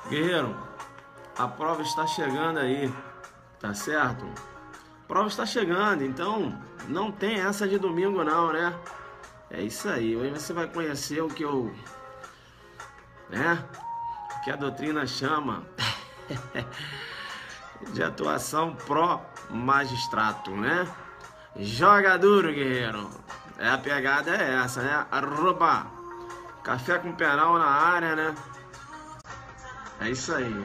Guerreiro, a prova está chegando aí, tá certo? A prova está chegando, então não tem essa de domingo não, né? É isso aí, hoje você vai conhecer o que o que a doutrina chama de atuação pró-magistrato, né? Joga duro, guerreiro. A pegada é essa, né? Arroba, café com penal na área, né? É isso aí.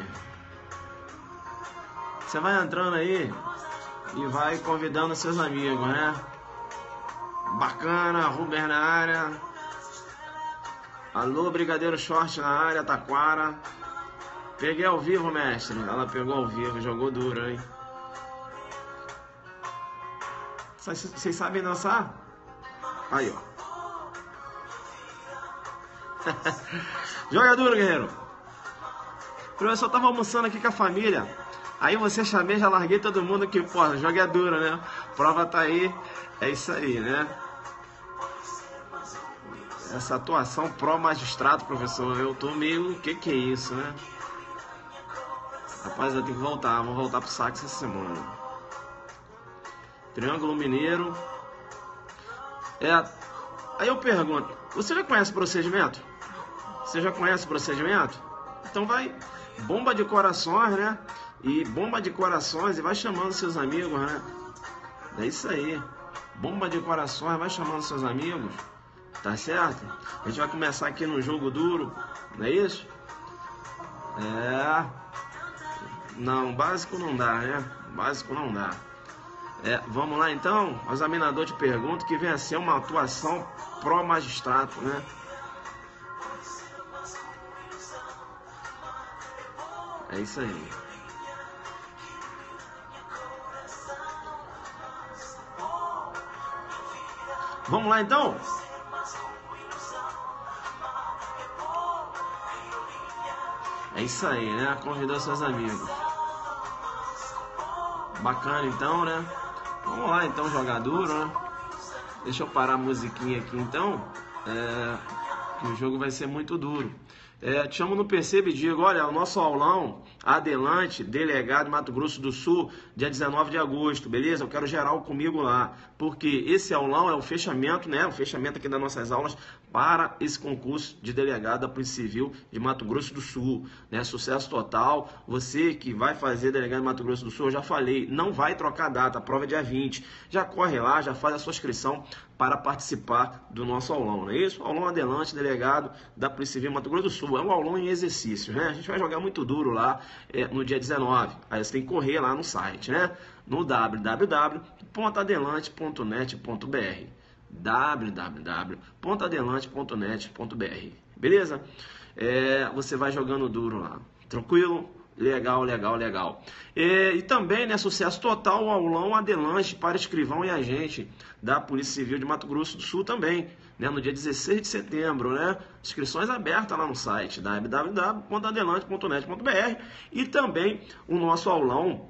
Você vai entrando aí e vai convidando seus amigos, né? Bacana, Ruber na área. Alô, Brigadeiro Short na área, Taquara. Peguei ao vivo, mestre. Ela pegou ao vivo, jogou duro, hein? Vocês sabem dançar? Aí, ó. Joga duro, guerreiro. O professor tava almoçando aqui com a família. Aí você chamei, já larguei todo mundo que, pô, joga duro, né? Prova tá aí. É isso aí, né? Essa atuação pró-magistrado, professor, eu tô meio... que é isso, né? Rapaz, eu tenho que voltar. Vou voltar pro sax essa semana. Triângulo Mineiro. Aí eu pergunto, você já conhece o procedimento? Você já conhece o procedimento? Então vai, bomba de corações, né? E bomba de corações e vai chamando seus amigos, né? É isso aí. Bomba de corações, vai chamando seus amigos. Tá certo? A gente vai começar aqui no jogo duro, não é isso? Não, básico não dá, né? Básico não dá. Vamos lá então? O examinador te pergunta que vem a ser uma atuação pró-magistrato, né? É isso aí. Vamos lá então? É isso aí, né? Convidou seus amigos. Bacana então, né? Vamos lá então jogar duro, né? Deixa eu parar a musiquinha aqui então. Que o jogo vai ser muito duro. Te chamo no Percebe e digo, olha, o nosso aulão, Adelante, delegado Mato Grosso do Sul, dia 19 de agosto, beleza? Eu quero geral comigo lá, porque esse aulão é o fechamento, né? O fechamento aqui das nossas aulas para esse concurso de delegado da Polícia Civil de Mato Grosso do Sul, né? Sucesso total. Você que vai fazer delegado de Mato Grosso do Sul, eu já falei, não vai trocar data, a prova é dia 20. Já corre lá, já faz a sua inscrição para participar do nosso aulão, não é isso? Aulão Adelante, delegado da Polícia Civil de Mato Grosso do Sul. É um aulão em exercício, né? A gente vai jogar muito duro lá no dia 19. Aí você tem que correr lá no site, né? No www.adelante.net.br www.adelante.net.br. Beleza? Você vai jogando duro lá. Tranquilo? Legal, legal, legal. E também, né, sucesso total, o aulão Adelante para escrivão e agente da Polícia Civil de Mato Grosso do Sul também, né, no dia 16 de setembro, né? Inscrições abertas lá no site www.adelante.net.br e também o nosso aulão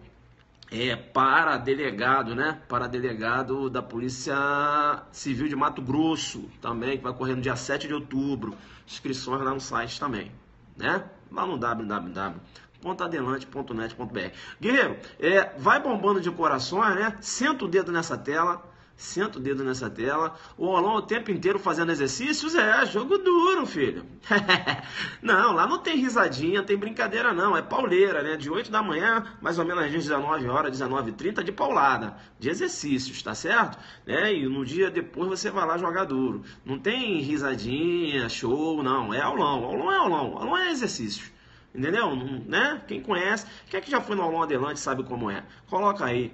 para delegado, né? Para delegado da Polícia Civil de Mato Grosso também, que vai correr no dia 7 de outubro. Inscrições lá no site também, né? Lá no www.adelante.net.br. Guerreiro, vai bombando de corações, né? Senta o dedo nessa tela. Senta o dedo nessa tela. O aulão o tempo inteiro fazendo exercícios. Jogo duro, filho. Não, lá não tem risadinha, tem brincadeira não. É pauleira, né? De 8 da manhã, mais ou menos às 19 horas, 19h30, de paulada. De exercícios, tá certo? E no dia depois você vai lá jogar duro. Não tem risadinha, show, não. É aulão. Aulão é aulão. Aulão é exercício. Entendeu? Né? Quem conhece, quem é que já foi no aulão Adelante sabe como é. Coloca aí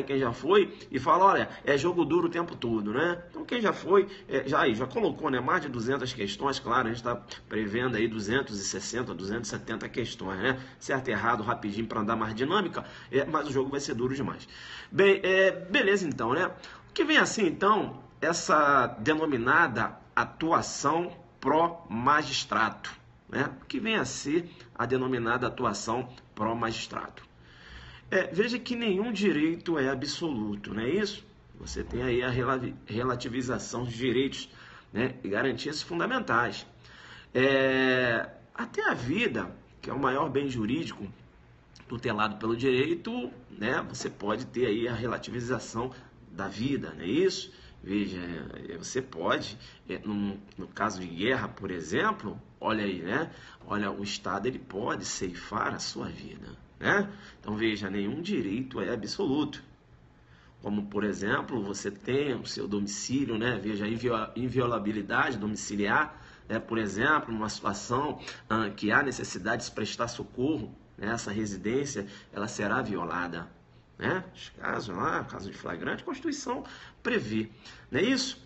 quem já foi e fala, olha, é jogo duro o tempo todo, né? Então quem já foi, já colocou, né? Mais de 200 questões, claro, a gente está prevendo aí 260, 270 questões, né? Certo e errado, rapidinho para dar mais dinâmica, mas o jogo vai ser duro demais. Bem, beleza então, né? O que vem assim então, essa denominada atuação pró-magistrato. Né? Que vem a ser a denominada atuação pró-magistrato. Veja que nenhum direito é absoluto, não é isso? Você tem aí a relativização dos direitos, né? E garantias fundamentais. Até a vida que é o maior bem jurídico tutelado pelo direito, né, você pode ter aí a relativização da vida, não é isso? Veja, você pode, no caso de guerra, por exemplo, olha aí, né? Olha, o Estado ele pode ceifar a sua vida, né? Então veja, nenhum direito é absoluto. Como, por exemplo, você tem o seu domicílio, né? Veja, a inviolabilidade domiciliar, né? Por exemplo, numa situação que há necessidade de se prestar socorro, né? Essa residência ela será violada, né? Caso de flagrante, a Constituição prevê, não é isso?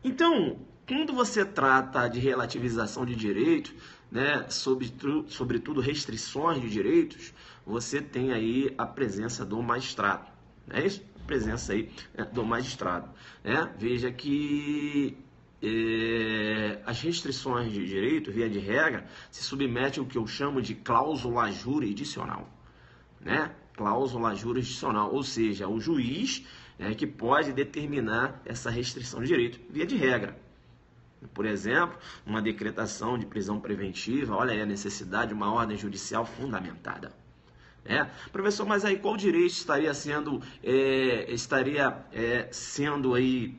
Então, quando você trata de relativização de direito, né, sobretudo restrições de direitos, você tem aí a presença do magistrado, não é isso? A presença aí do magistrado, né? Veja que as restrições de direito, via de regra, se submetem ao que eu chamo de cláusula jurisdicional, né? Cláusula jurisdicional, ou seja, o juiz que pode determinar essa restrição de direito, via de regra. Por exemplo, uma decretação de prisão preventiva, olha aí a necessidade de uma ordem judicial fundamentada. Professor, mas aí qual direito estaria sendo aí,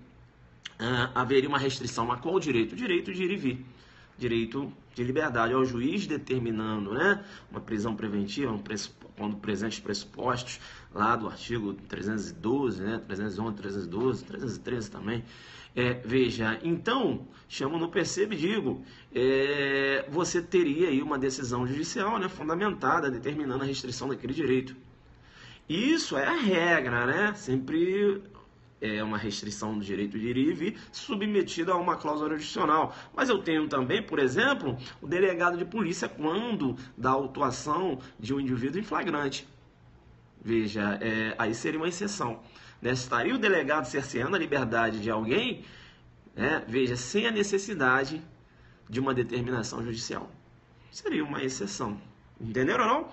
haveria uma restrição? Mas qual direito? O direito de ir e vir. Direito de liberdade, ao juiz determinando, né, uma prisão preventiva, quando presentes pressupostos lá do artigo 312, né, 311, 312, 313 também. Veja, então, chamo no percebe e digo, você teria aí uma decisão judicial, né, fundamentada, determinando a restrição daquele direito. Isso é a regra, né, sempre é uma restrição do direito de ir e vir submetida a uma cláusula jurisdicional. Mas eu tenho também, por exemplo, o delegado de polícia quando da autuação de um indivíduo em flagrante. Veja, aí seria uma exceção. Né? Estaria o delegado cerceando a liberdade de alguém, né? Veja, sem a necessidade de uma determinação judicial. Seria uma exceção. Entenderam ou não?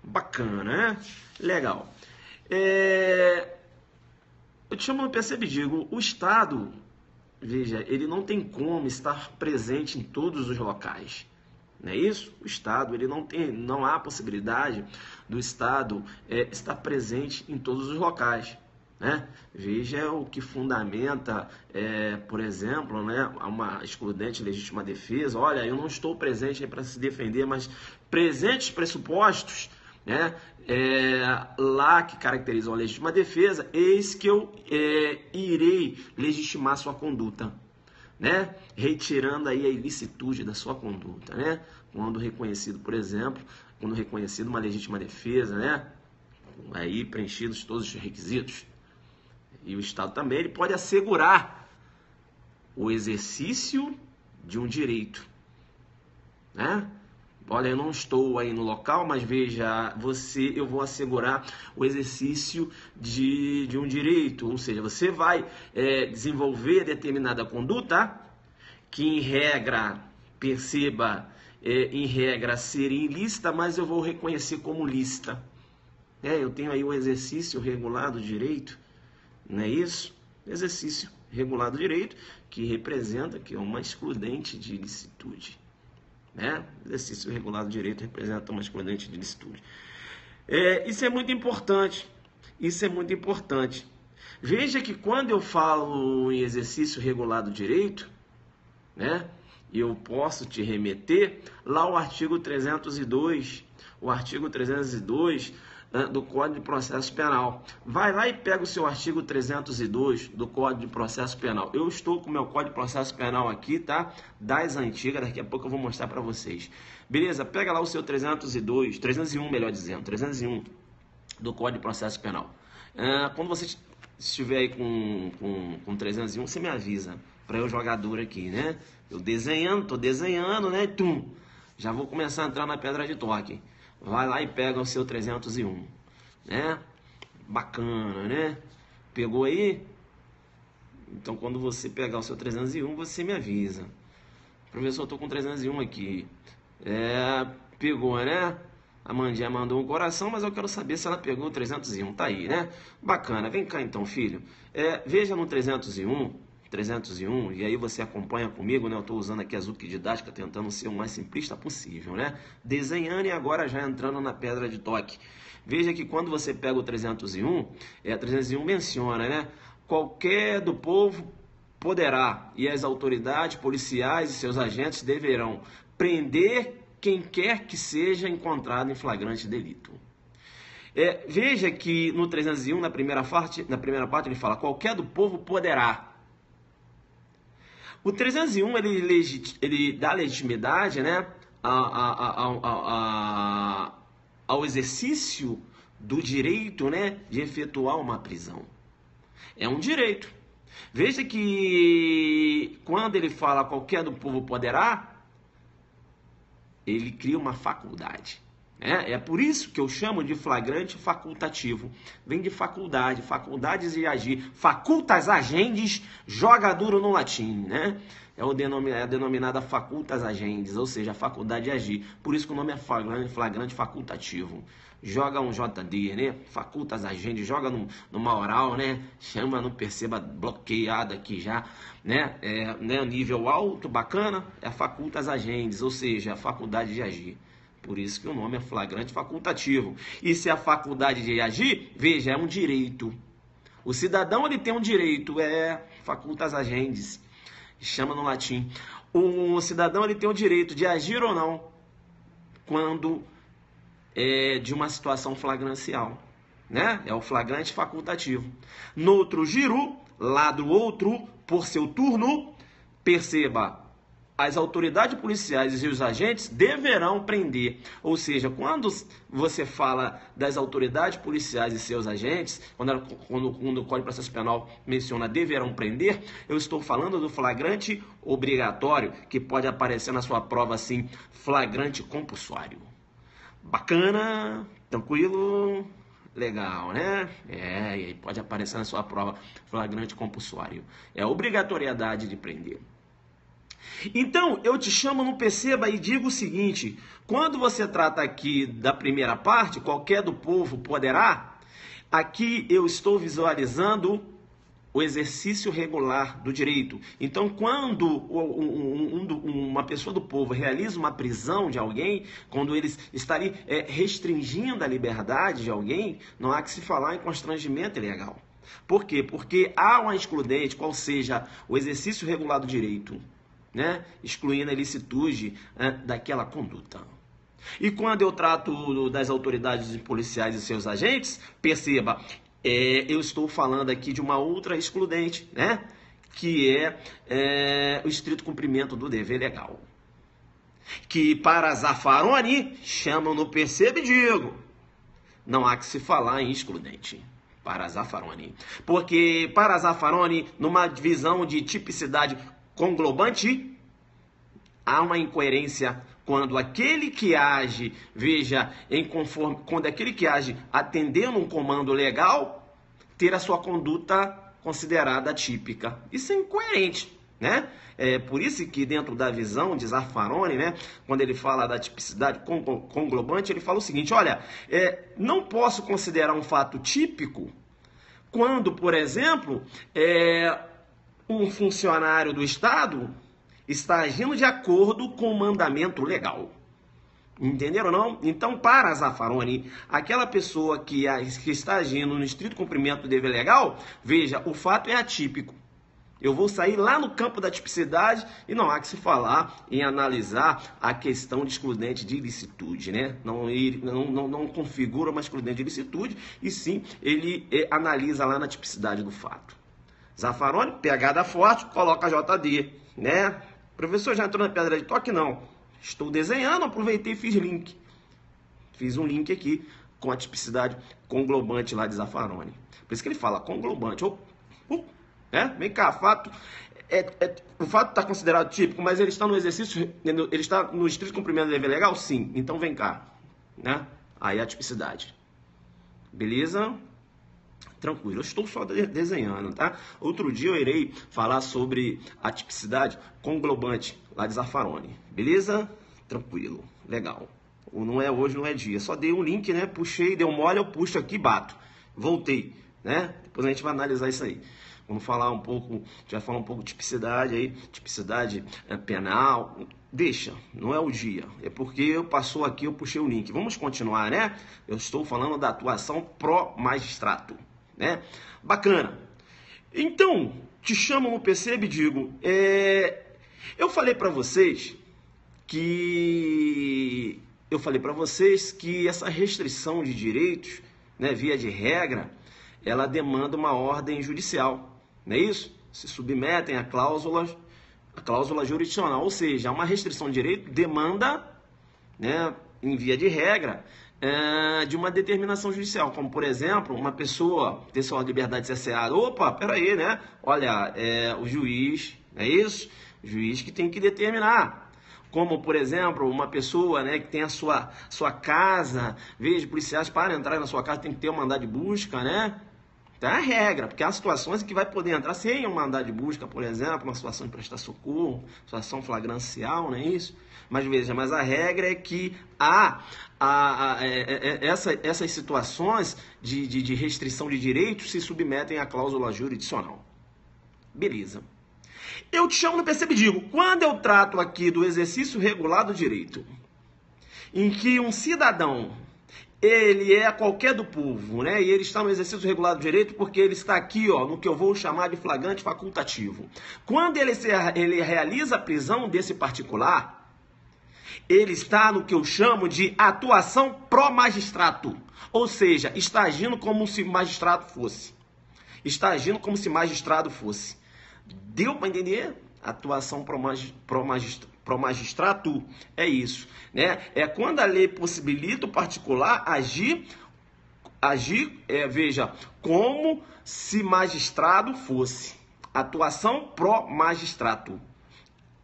Bacana, né? Legal. Eu te chamo no percebe e digo, o Estado, veja, ele não tem como estar presente em todos os locais. Não é isso? O Estado, ele não há possibilidade do Estado estar presente em todos os locais. Né? Veja o que fundamenta, por exemplo, né, uma excludente legítima defesa. Olha, eu não estou presente para se defender, mas presentes pressupostos, né, lá que caracterizam a legítima defesa, eis que eu irei legitimar sua conduta, né, retirando aí a ilicitude da sua conduta, né, quando reconhecido, por exemplo, quando reconhecido uma legítima defesa, né, aí preenchidos todos os requisitos. E o Estado também ele pode assegurar o exercício de um direito, né? Olha, eu não estou aí no local, mas veja, eu vou assegurar o exercício de um direito, ou seja, você vai desenvolver determinada conduta que em regra, perceba, em regra seria ilícita, mas eu vou reconhecer como lícita. Eu tenho aí o exercício regulado do direito, não é isso? Exercício regulado do direito, que representa que é uma excludente de ilicitude. Né? Exercício regulado do direito representa uma excludente de ilicitude. Isso é muito importante. Isso é muito importante. Veja que quando eu falo em exercício regulado do direito, né, eu posso te remeter lá ao artigo 302. O artigo 302 do Código de Processo Penal. Vai lá e pega o seu artigo 302 do Código de Processo Penal. Eu estou com o meu Código de Processo Penal aqui, tá? Das antigas, daqui a pouco eu vou mostrar para vocês. Beleza? Pega lá o seu 301, melhor dizendo, 301 do Código de Processo Penal. Quando você estiver aí com 301, você me avisa, para eu jogar duro aqui, né? Eu tô desenhando, né? Tum! Já vou começar a entrar na pedra de toque. Vai lá e pega o seu 301, né? Bacana, né? Pegou aí? Então, quando você pegar o seu 301, você me avisa. Professor, eu tô com 301 aqui. Pegou, né? A Mandinha mandou um coração, mas eu quero saber se ela pegou o 301. Tá aí, né? Bacana. Vem cá então, filho. Veja no 301 301, e aí você acompanha comigo, né? Eu estou usando aqui a Zuc Didática, tentando ser o mais simplista possível, né? Desenhando e agora já entrando na pedra de toque. Veja que quando você pega o 301, 301 menciona, né? Qualquer do povo poderá, e as autoridades policiais e seus agentes deverão prender quem quer que seja encontrado em flagrante delito. Veja que no 301, na primeira parte ele fala, qualquer do povo poderá. O 301, ele dá legitimidade, né, ao exercício do direito, né, de efetuar uma prisão. É um direito. Veja que quando ele fala qualquer do povo poderá, ele cria uma faculdade. É por isso que eu chamo de flagrante facultativo. Vem de faculdade, faculdades de agir. Facultas agendis, joga duro no latim, né? É a denominada facultas agendis, ou seja, a faculdade de agir. Por isso que o nome é flagrante facultativo. Joga um JD, né? Facultas agendis, joga numa oral, né? Chama, não perceba, bloqueado aqui já, né? Nível alto, bacana, é a facultas agendis, ou seja, a faculdade de agir. Por isso que o nome é flagrante facultativo. E se a faculdade de agir, veja, é um direito. O cidadão, ele tem um direito, facultas agendis, chama no latim. O cidadão, ele tem o direito de agir ou não quando é de uma situação flagrancial, né? É o flagrante facultativo. Noutro giro, lá do outro, por seu turno, perceba, as autoridades policiais e seus agentes deverão prender. Ou seja, quando você fala das autoridades policiais e seus agentes, quando o Código de Processo Penal menciona deverão prender, eu estou falando do flagrante obrigatório, que pode aparecer na sua prova assim, flagrante compulsório. Bacana, tranquilo, legal, né? E aí pode aparecer na sua prova flagrante compulsório. É a obrigatoriedade de prender. Então, eu te chamo no Perceba e digo o seguinte, quando você trata aqui da primeira parte, qualquer do povo poderá, aqui eu estou visualizando o exercício regular do direito. Então, quando uma pessoa do povo realiza uma prisão de alguém, quando eles estariam restringindo a liberdade de alguém, não há que se falar em constrangimento ilegal. Por quê? Porque há uma excludente, qual seja o exercício regular do direito, né? Excluindo a ilicitude daquela conduta. E quando eu trato das autoridades policiais e seus agentes, perceba, eu estou falando aqui de uma outra excludente, né? Que é o estrito cumprimento do dever legal. Que para Zaffaroni chamam no Perceba e digo, não há que se falar em excludente. Para Zaffaroni. Porque para Zaffaroni, numa divisão de tipicidade conglobante, há uma incoerência quando aquele que age, veja, quando aquele que age atendendo um comando legal, ter a sua conduta considerada típica. Isso é incoerente, né? Por isso que dentro da visão de Zaffaroni, né, quando ele fala da tipicidade conglobante, ele fala o seguinte, olha, não posso considerar um fato típico quando, por exemplo, um funcionário do Estado está agindo de acordo com o mandamento legal. Entenderam ou não? Então, para Zaffaroni, aquela pessoa que está agindo no estrito cumprimento do dever legal, veja, o fato é atípico. Eu vou sair lá no campo da tipicidade e não há que se falar em analisar a questão de excludente de ilicitude, né? Não configura uma excludente de ilicitude, e sim ele analisa lá na tipicidade do fato. Zaffaroni, pegada forte, coloca JD, né? Professor, já entrou na pedra de toque? Não. Estou desenhando, aproveitei e fiz link. Fiz um link aqui com a tipicidade conglobante lá de Zaffaroni. Por isso que ele fala conglobante. Vem cá, fato. O fato está considerado típico, mas ele está no exercício, ele está no estrito cumprimento do dever legal? Sim. Então vem cá, né? Aí a tipicidade. Beleza? Tranquilo, eu estou só desenhando, tá? Outro dia eu irei falar sobre a tipicidade conglobante lá de Zaffaroni, beleza? Tranquilo, legal. Não é hoje, não é dia, só dei um link, né? Puxei, deu mole, eu puxo aqui e bato. Voltei, né? Depois a gente vai analisar isso aí. Vamos falar um pouco, a gente vai falar um pouco de tipicidade aí, tipicidade penal. Deixa, não é o dia. É porque eu passou aqui, eu puxei o link. Vamos continuar, né? Eu estou falando da atuação pró-magistrato, né? Bacana. Então, te chamo no PC e digo, eu falei para vocês que essa restrição de direitos, né, via de regra, ela demanda uma ordem judicial, não é isso? Se submetem a cláusula jurisdicional, ou seja, uma restrição de direito demanda, né, em via de regra, de uma determinação judicial, como por exemplo, uma pessoa ter sua liberdade cerceada. Opa, peraí, né? Olha, o juiz, não é isso? O juiz que tem que determinar. Como, por exemplo, uma pessoa, né, que tem a sua casa, veja, policiais para entrar na sua casa tem que ter um mandado de busca, né? Então é a regra, porque há situações que vai poder entrar sem um mandado de busca, por exemplo, uma situação de prestar socorro, situação flagrancial, não é isso? Mas veja, mas a regra é que essas situações de restrição de direitos se submetem à cláusula jurisdicional. Beleza. Eu te chamo no percebe e digo, quando eu trato aqui do exercício regular do direito, em que um cidadão, ele é qualquer do povo, né? E ele está no exercício regular do direito porque ele está aqui, ó, no que eu vou chamar de flagrante facultativo. Quando ele realiza a prisão desse particular, ele está no que eu chamo de atuação pró-magistrato. Ou seja, está agindo como se magistrado fosse. Está agindo como se magistrado fosse. Deu para entender? Atuação pró-magistrato é isso, né? É quando a lei possibilita o particular agir, veja, como se magistrado fosse. Atuação pró-magistrato.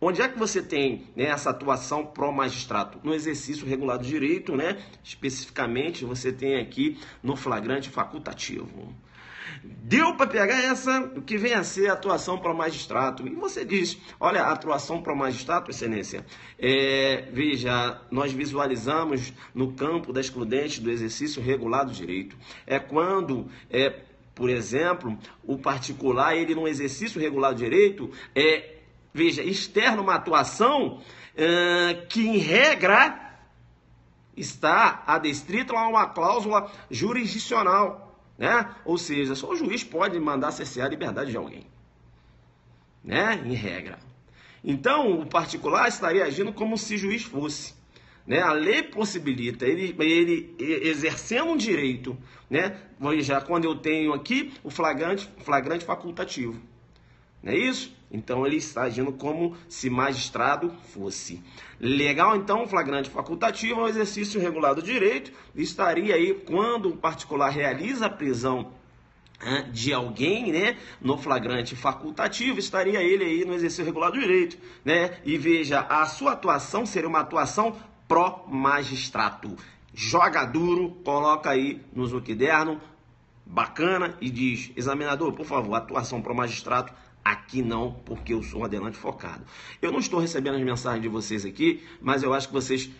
Onde é que você tem, né, essa atuação pró-magistrato? No exercício regular do direito, né? Especificamente, você tem aqui no flagrante facultativo. Deu para pegar o que vem a ser a atuação pró-magistrato. E você diz, olha, a atuação pró-magistrato, excelência, veja, nós visualizamos no campo da excludente do exercício regular do direito. É quando, por exemplo, o particular, ele no exercício regular do direito, veja, externa uma atuação que, em regra, está adstrita a uma cláusula jurisdicional. Né? Ou seja, só o juiz pode mandar cercear a liberdade de alguém, né? Em regra. Então, o particular estaria agindo como se juiz fosse, né? A lei possibilita ele exercendo um direito, né? Já quando eu tenho aqui o flagrante facultativo, não é isso? Então, ele está agindo como se magistrado fosse. Legal, então, o flagrante facultativo é um exercício regular do direito. Estaria aí, quando o particular realiza a prisão de alguém, né, no flagrante facultativo, estaria ele aí no exercício regular do direito, né? E veja, a sua atuação seria uma atuação pró-magistrato. Joga duro, coloca aí no Zuquiderno, bacana, e diz, examinador, por favor, atuação pró-magistrato. Aqui não, porque eu sou um adelante focado. Eu não estou recebendo as mensagens de vocês aqui, mas eu acho que vocês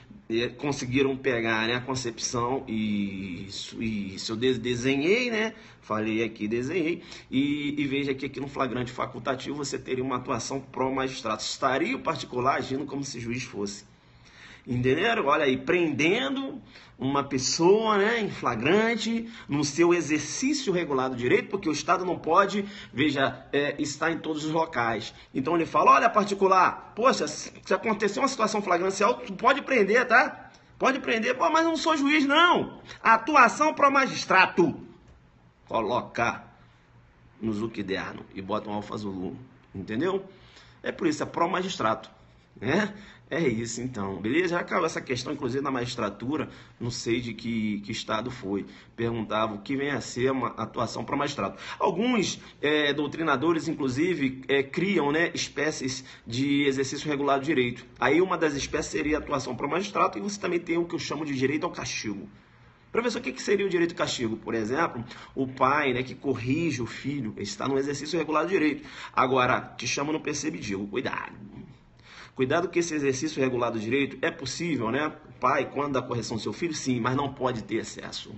conseguiram pegar, né, a concepção e isso eu desenhei, né? Falei aqui, desenhei. E veja que aqui no flagrante facultativo você teria uma atuação pró-magistrato. Estaria o particular agindo como se juiz fosse. Entenderam? Olha aí, prendendo uma pessoa, né, em flagrante, no seu exercício regular do direito, porque o Estado não pode, veja, estar em todos os locais. Então ele fala, olha, particular, poxa, se acontecer uma situação flagrancial, tu pode prender, tá? Pode prender, pô, mas eu não sou juiz, não. Atuação pró-magistrato. Coloca no Zuquiderno e bota um alfa Zulu, entendeu? É por isso, é pró-magistrato, né? É isso, então, beleza? Já acabou essa questão, inclusive, na magistratura, não sei de que estado foi. Perguntava o que vem a ser uma atuação para magistrato. Alguns doutrinadores, inclusive, criam, né, espécies de exercício regular do direito. Aí uma das espécies seria a atuação para magistrato, e você também tem o que eu chamo de direito ao castigo. Professor, o que seria o direito ao castigo? Por exemplo, o pai, né, que corrige o filho, está no exercício regular do direito. Agora, te chamo no percebe e digo, cuidado. Cuidado que esse exercício regular do direito é possível, né? Pai, quando dá correção do seu filho, sim, mas não pode ter excesso.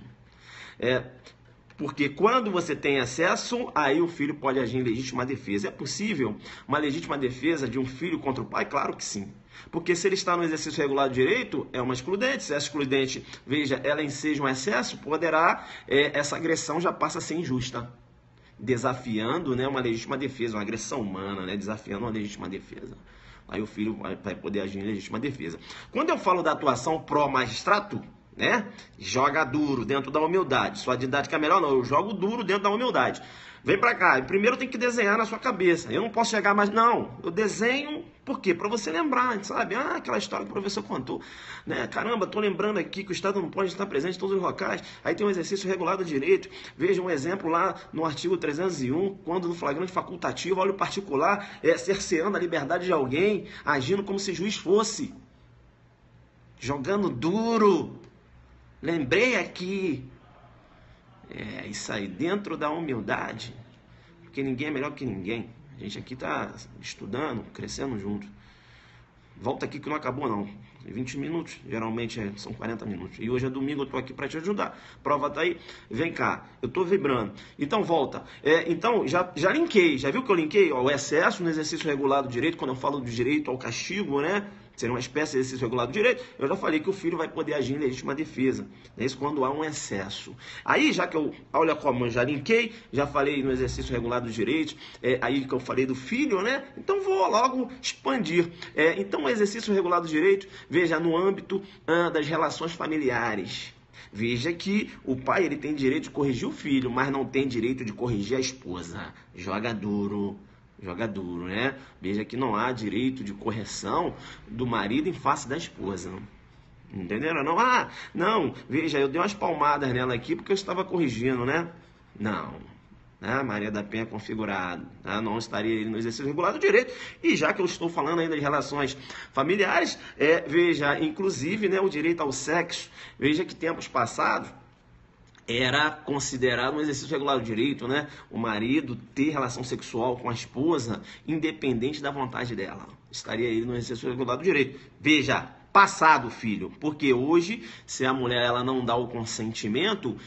Porque quando você tem excesso, aí o filho pode agir em legítima defesa. É possível uma legítima defesa de um filho contra o pai? Claro que sim. Porque se ele está no exercício regular do direito, é uma excludente. Se essa excludente, veja, ela enseja um excesso, poderá, essa agressão já passa a ser injusta. Desafiando, né, uma legítima defesa, uma agressão humana, né, desafiando uma legítima defesa. Aí o filho vai poder agir em legítima defesa. Quando eu falo da atuação pró-magistrato, né, joga duro dentro da humildade. Sua didática é melhor não, eu jogo duro dentro da humildade. Vem pra cá, primeiro tem que desenhar na sua cabeça. Eu não posso chegar mais, não. Eu desenho, por quê? Pra você lembrar, sabe? Ah, aquela história que o professor contou, né? Caramba, tô lembrando aqui que o Estado não pode estar presente em todos os locais. Aí tem um exercício regular do direito. Veja um exemplo lá no artigo 301, quando no flagrante facultativo, olha o particular, cerceando a liberdade de alguém, agindo como se juiz fosse. Jogando duro. Lembrei aqui. É isso aí, dentro da humildade, porque ninguém é melhor que ninguém. A gente aqui está estudando, crescendo junto. Volta aqui que não acabou não. 20 minutos, geralmente são 40 minutos. E hoje é domingo, eu estou aqui para te ajudar. Prova tá aí, vem cá, eu estou vibrando. Então volta. Então já linkei, já viu que eu linkei? Ó, o excesso no exercício regular do direito, quando eu falo do direito ao castigo, né? Seria uma espécie de exercício regular do direito, eu já falei que o filho vai poder agir em legítima defesa. É isso quando há um excesso. Aí, já que olha como eu já linkei, já falei no exercício regular dos direitos, aí que eu falei do filho, né? Então vou logo expandir. Então o exercício regular do direito, veja, no âmbito das relações familiares. Veja que o pai ele tem direito de corrigir o filho, mas não tem direito de corrigir a esposa. Joga duro. Joga duro, né? Veja que não há direito de correção do marido em face da esposa. Entenderam? Não, não, veja, eu dei umas palmadas nela aqui porque eu estava corrigindo, né? Não, né? Maria da Penha configurado, né? Não estaria no exercício regular do direito. E já que eu estou falando ainda de relações familiares, veja, inclusive, né, o direito ao sexo, veja que tempos passados, era considerado um exercício regular do direito, né? O marido ter relação sexual com a esposa, independente da vontade dela. Estaria ele no exercício regular do direito. Veja, passado, filho, porque hoje, se a mulher ela não dá o consentimento,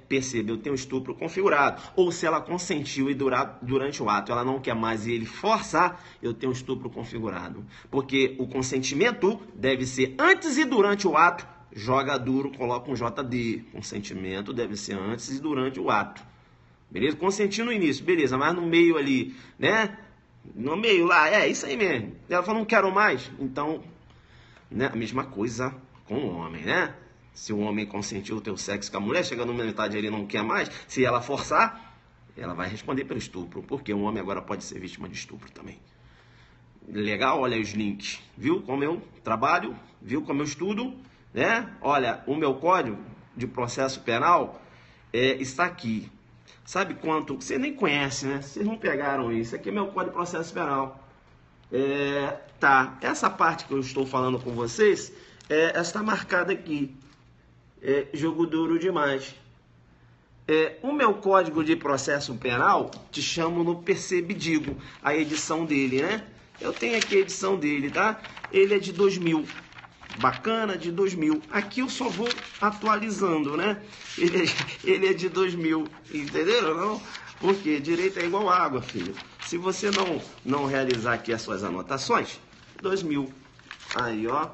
percebeu, tem um estupro configurado. Ou se ela consentiu e durante o ato ela não quer mais e ele forçar, eu tenho um estupro configurado. Porque o consentimento deve ser antes e durante o ato. Joga duro, coloca um JD. Consentimento deve ser antes e durante o ato. Beleza? Consentir no início, beleza, mas no meio ali, né? No meio lá, isso aí mesmo. Ela falou, não quero mais. Então, né? A mesma coisa com o homem, né? Se o homem consentiu o teu sexo com a mulher, chega numa metade ele não quer mais, se ela forçar, ela vai responder pelo estupro, porque o homem agora pode ser vítima de estupro também. Legal? Olha aí os links. Viu como eu trabalho? Viu como eu estudo? Né? Olha, o meu código de processo penal está aqui. Sabe quanto? Você nem conhece, né? Vocês não pegaram isso. Aqui é meu código de processo penal. Tá. Essa parte que eu estou falando com vocês, está marcada aqui. Jogo duro demais. O meu código de processo penal, te chamo no Percebidigo, a edição dele, né? Eu tenho aqui a edição dele, tá? Ele é de 2000. Bacana, de 2000. Aqui eu só vou atualizando, né? Ele é de 2000, entenderam? Não? Porque direito é igual água, filho. Se você não realizar aqui as suas anotações, 2000. Aí, ó.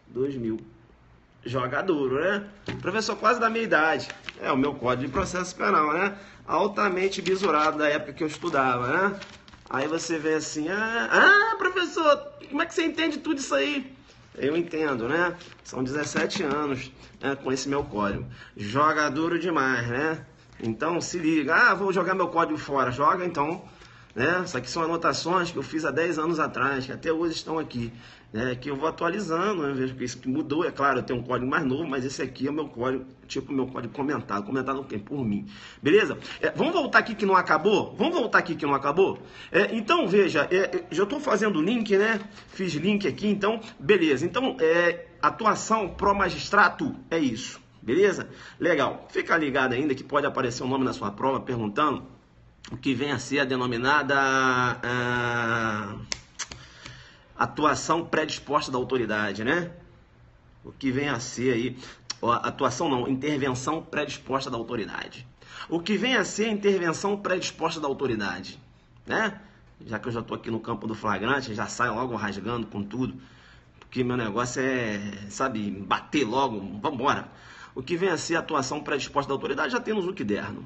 2000. Joga duro, né? Professor, quase da minha idade. O meu código de processo penal, né? Altamente bisurado da época que eu estudava, né? Aí você vê assim, professor, como é que você entende tudo isso aí? Eu entendo, né? São 17 anos, né, com esse meu código. Joga duro demais, né? Então se liga. Vou jogar meu código fora. Joga então, né? Isso aqui são anotações que eu fiz há 10 anos atrás, que até hoje estão aqui. Que eu vou atualizando, né? Vejo que isso que mudou, é claro, eu tenho um código mais novo, mas esse aqui é o meu código, tipo o meu código comentado não tem por mim, beleza? Vamos voltar aqui que não acabou? Então, veja, já estou fazendo o link, né? Fiz link aqui, então, beleza. Então, atuação pró-magistrato é isso, beleza? Legal. Fica ligado ainda que pode aparecer um nome na sua prova perguntando o que vem a ser a denominada... atuação predisposta da autoridade, né? O que vem a ser aí. atuação não, intervenção predisposta da autoridade. O que vem a ser intervenção predisposta da autoridade, né? Já que eu já estou aqui no campo do flagrante, já saio logo rasgando com tudo, porque meu negócio é, sabe, bater logo, vambora. O que vem a ser atuação predisposta da autoridade, já temos o que derno.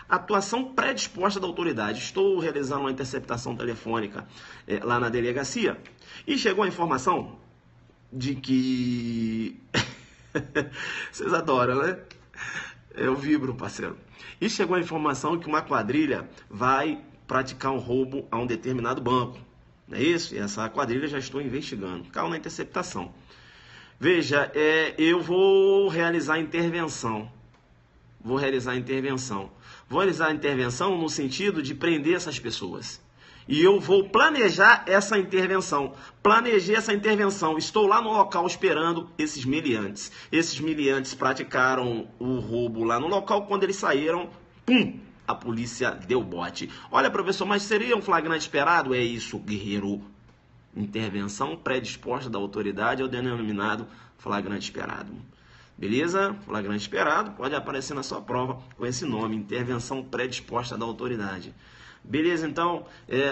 Atuação predisposta da autoridade. Estou realizando uma interceptação telefônica lá na delegacia e chegou a informação de que... Vocês adoram, né? Eu vibro, parceiro. E chegou a informação que uma quadrilha vai praticar um roubo a um determinado banco. Não é isso? E essa quadrilha já estou investigando. Caiu na interceptação. Veja, eu vou realizar intervenção. Vou realizar a intervenção no sentido de prender essas pessoas. E eu vou planejar essa intervenção. Planejei essa intervenção. Estou lá no local esperando esses meliantes. Esses meliantes praticaram o roubo lá no local. Quando eles saíram, pum! A polícia deu bote. Olha, professor, mas seria um flagrante esperado? É isso, guerreiro. Intervenção predisposta da autoridade é o denominado flagrante esperado. Beleza? Flagrante esperado pode aparecer na sua prova com esse nome, intervenção predisposta da autoridade. Beleza, então,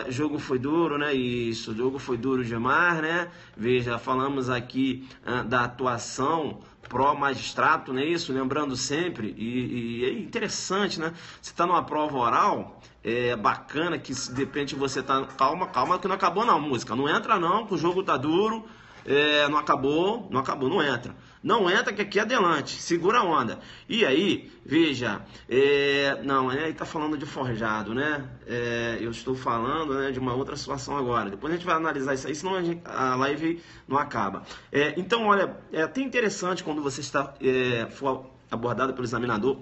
jogo foi duro, né? Isso, o jogo foi duro demais, né? Veja, falamos aqui da atuação pró-magistrato, não é isso? Lembrando sempre, e é interessante, né? Você está numa prova oral, é bacana que de repente você tá... Calma, que não acabou não, música. Não entra não, que o jogo tá duro. Não acabou, não entra. Não entra, que aqui é adelante, segura a onda. E aí, veja, não, aí tá falando de forjado, né? Eu estou falando, né, de uma outra situação agora. Depois a gente vai analisar isso aí, senão a live não acaba. Então, olha, é até interessante quando você for abordado pelo examinador,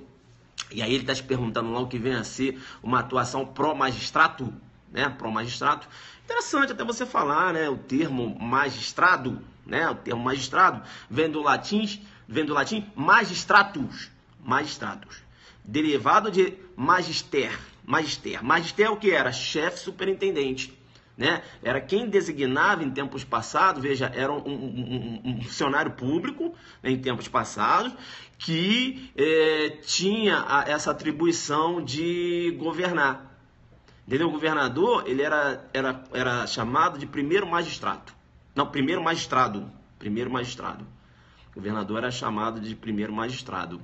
e aí ele está te perguntando lá o que vem a ser uma atuação pró-magistrato, né? Pró-magistrato. Interessante até você falar, né? O termo magistrado, né? O termo magistrado vem do latim magistratus, derivado de magister. Magister é o que era? Chefe superintendente, né? Era quem designava em tempos passados, veja, era um funcionário público, né, em tempos passados, que tinha essa atribuição de governar. Entendeu? O governador, ele era chamado de primeiro magistrado. Não, primeiro magistrado. O governador era chamado de primeiro magistrado.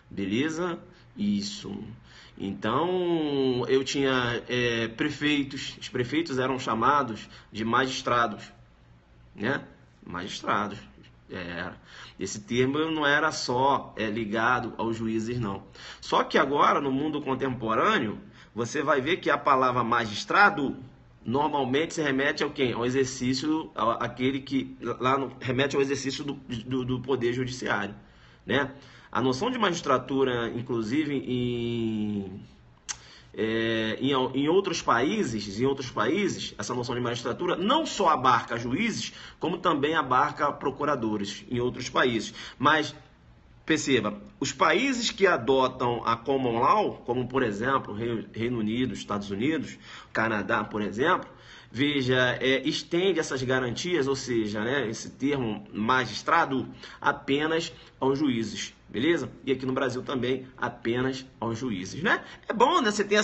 Beleza? Isso. Então, eu tinha prefeitos. Os prefeitos eram chamados de magistrados. Né? Magistrados. Esse termo não era só ligado aos juízes, não. Só que agora, no mundo contemporâneo, você vai ver que a palavra magistrado normalmente se remete ao quê? Ao exercício, aquele que lá remete ao exercício do poder judiciário, né? A noção de magistratura, inclusive em outros países, essa noção de magistratura não só abarca juízes, como também abarca procuradores em outros países. Mas perceba, os países que adotam a Common Law, como por exemplo Reino Unido, Estados Unidos, Canadá, por exemplo, veja, estende essas garantias, ou seja, né, esse termo magistrado apenas aos juízes, beleza? E aqui no Brasil também apenas aos juízes, né? É bom, né, você ter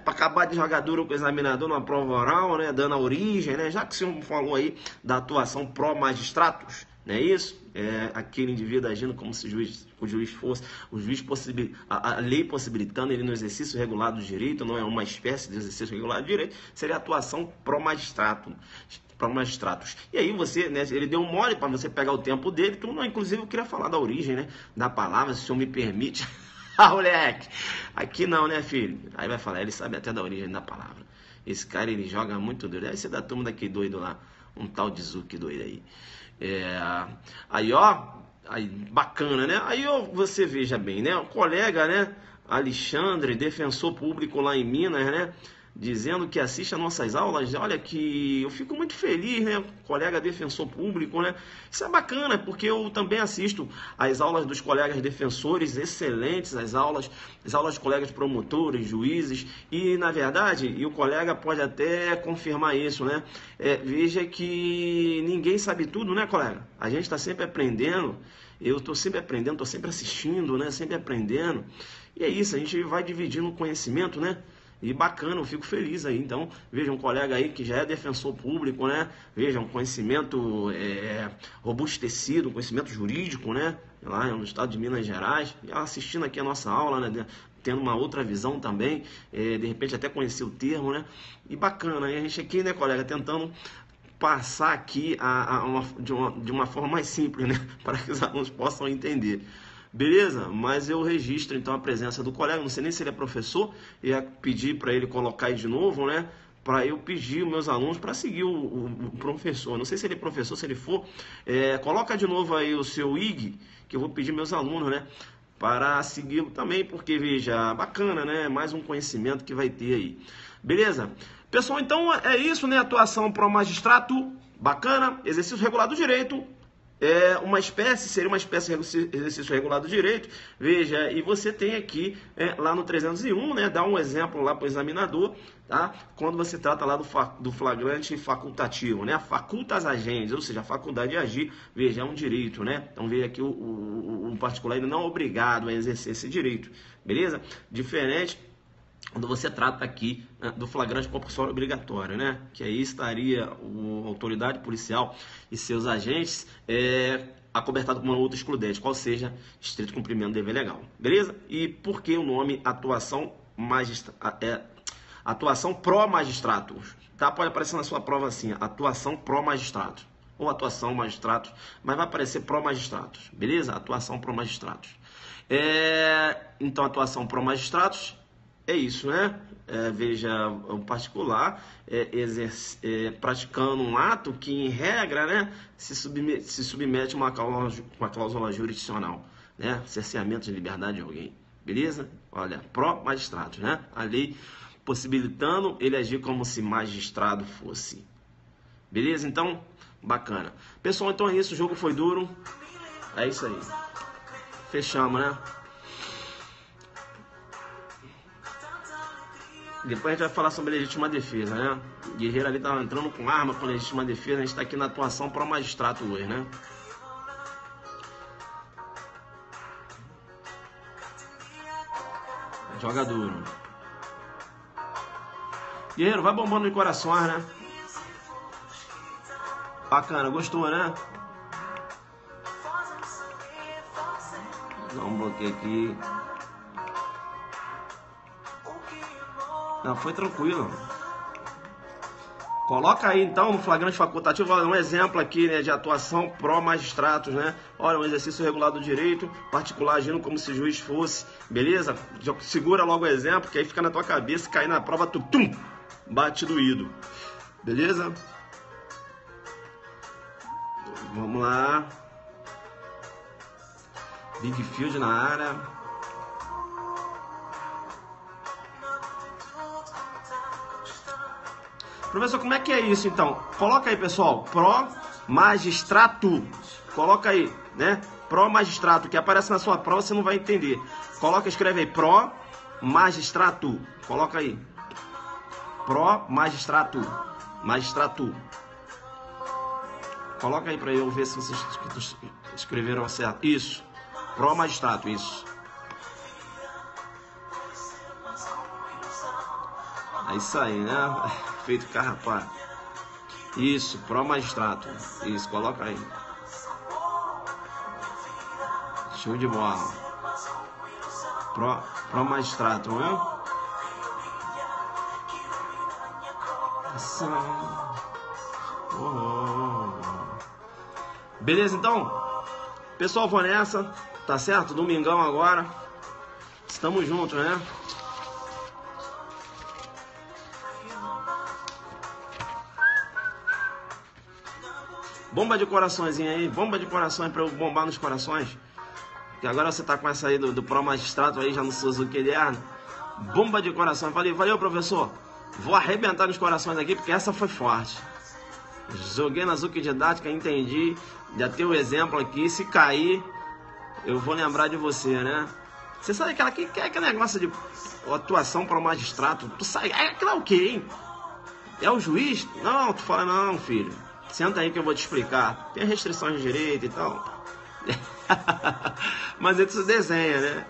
para acabar de jogar duro com o examinador numa prova oral, né, dando a origem, né, já que o senhor falou aí da atuação pró-magistratos, não é isso? Aquele indivíduo agindo como se o juiz fosse, a lei possibilitando ele no exercício regular do direito, não é uma espécie de exercício regular do direito, seria atuação pró-magistratos. E aí você, né, ele deu um mole para você pegar o tempo dele, então, inclusive eu queria falar da origem, né, da palavra, se o senhor me permite. Moleque, aqui não, né, filho? Aí vai falar, ele sabe até da origem da palavra. Esse cara, ele joga muito doido. Aí você é da turma daquele doido lá, um tal de Zuki doido aí. Aí bacana, né? Aí você veja bem, né? O colega, né, Alexandre, defensor público lá em Minas, né, dizendo que assiste a nossas aulas. Olha que eu fico muito feliz, né? Colega defensor público, né? Isso é bacana, porque eu também assisto as aulas dos colegas defensores, excelentes as aulas dos colegas promotores, juízes, e na verdade, e o colega pode até confirmar isso, né? Veja que ninguém sabe tudo, né, colega? A gente está sempre aprendendo, Eu estou sempre aprendendo, estou sempre assistindo, né? Sempre aprendendo. E é isso, a gente vai dividindo o conhecimento, né? E bacana, eu fico feliz aí. Então, veja um colega aí que já é defensor público, né? Veja um conhecimento robustecido, conhecimento jurídico, né? Lá no estado de Minas Gerais, assistindo aqui a nossa aula, né? Tendo uma outra visão também, de repente até conhecer o termo, né? E bacana, e a gente aqui, né, colega, tentando passar aqui de uma forma mais simples, né? Para que os alunos possam entender. Beleza? Mas eu registro então a presença do colega, não sei nem se ele é professor, ia pedir para ele colocar aí de novo, né? Para eu pedir os meus alunos para seguir o professor. Não sei se ele é professor, se ele for, coloca de novo aí o seu IG, que eu vou pedir meus alunos, né? Para segui-lo também, porque veja, bacana, né? Mais um conhecimento que vai ter aí. Beleza? Pessoal, então é isso, né? Atuação pro magistrato, bacana, exercício regular do direito. Seria uma espécie de exercício regular do direito. Veja, e você tem aqui lá no 301, né, dá um exemplo lá para o examinador, tá? Quando você trata lá do flagrante facultativo, né? Faculta as agentes, ou seja, a faculdade de agir, veja, é um direito, né? Então veja que o particular ainda não é obrigado a exercer esse direito, beleza? Diferente quando você trata aqui, né, do flagrante compulsório obrigatório, né? Que aí estaria a autoridade policial e seus agentes acobertado com uma outra excludente, qual seja estrito cumprimento do dever legal, beleza? E por que o nome atuação pró-magistrato, tá? Pode aparecer na sua prova assim, atuação pró-magistrato ou atuação magistrato, mas vai aparecer pró-magistratos, beleza? Atuação pró-magistratos. Então, atuação pró-magistratos é isso, né? Veja, um particular praticando um ato que, em regra, né, se submete a uma cláusula jurisdicional, né? Cerceamento de liberdade de alguém, beleza? Olha, pró-magistrato, né? A lei possibilitando ele agir como se magistrado fosse, beleza? Então, bacana. Pessoal, então é isso, o jogo foi duro, é isso aí. Fechamos, né? Depois a gente vai falar sobre legítima defesa, né? O guerreiro ali estava entrando com arma com legítima defesa. A gente está aqui na atuação para o magistrato hoje, né? Joga duro. Guerreiro, vai bombando em corações, né? Bacana, gostou, né? Dá um bloqueio aqui. Não, foi tranquilo. Coloca aí então no flagrante facultativo um exemplo aqui, né, de atuação pró-magistratos, né? Olha, um exercício regular do direito, particular agindo como se juiz fosse, beleza? Já segura logo o exemplo, que aí fica na tua cabeça, cair na prova, tu bate doído, beleza? Vamos lá. Big Field na área. Professor, como é que é isso então? Coloca aí, pessoal, pró-magistrato. Coloca aí, né? Pró-magistrato, que aparece na sua prova, você não vai entender. Coloca, escreve aí, pró-magistrato. Coloca aí. Pró-magistrato. Magistrato. Coloca aí para eu ver se vocês escreveram certo. Isso. Pró-magistrato, isso. É isso aí, né? Feito carrapá. Isso, pró-magistrato. Isso, coloca aí. Show de bola. Pró-magistrato, né? Beleza, então? Pessoal, vou nessa. Tá certo? Domingão agora. Estamos juntos, né? Bomba de coraçõezinho aí, bomba de corações para eu bombar nos corações. Que agora você tá com essa aí do pró-magistrato aí já no Suzuki Eliardo. Bomba de coração. Falei, valeu, professor. Vou arrebentar nos corações aqui porque essa foi forte. Joguei na Zuki Didática, entendi. Já tem o exemplo aqui. Se cair, eu vou lembrar de você, né? Você sabe aquele negócio de atuação para o magistrato? Tu sabe, aquilo é o quê, hein? É o juiz? Não, tu fala, não, filho. Senta aí que eu vou te explicar. Tem restrições de direito e tal. Mas ele se desenha, né?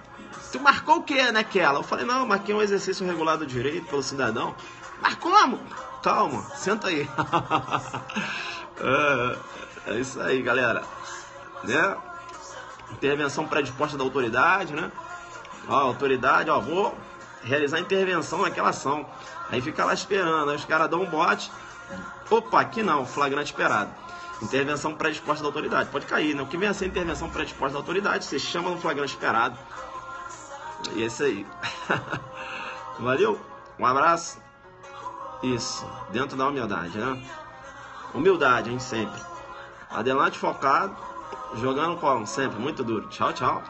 Tu marcou o quê, né, Kela? Eu falei, não, eu marquei um exercício regulado do direito pelo cidadão. Mas como? Calma, senta aí. É isso aí, galera. Né? Intervenção predisposta da autoridade, né? Ó, autoridade, ó, vou realizar intervenção naquela ação. Aí fica lá esperando, aí os caras dão um bote. Opa, aqui não, flagrante esperado. Intervenção predisposta da autoridade. Pode cair, né? O que vem a ser intervenção predisposta da autoridade, você chama no flagrante esperado. E é isso aí. Valeu? Um abraço. Isso, dentro da humildade, né? Humildade, hein? Sempre. Adelante focado, jogando como? Sempre, muito duro. Tchau, tchau.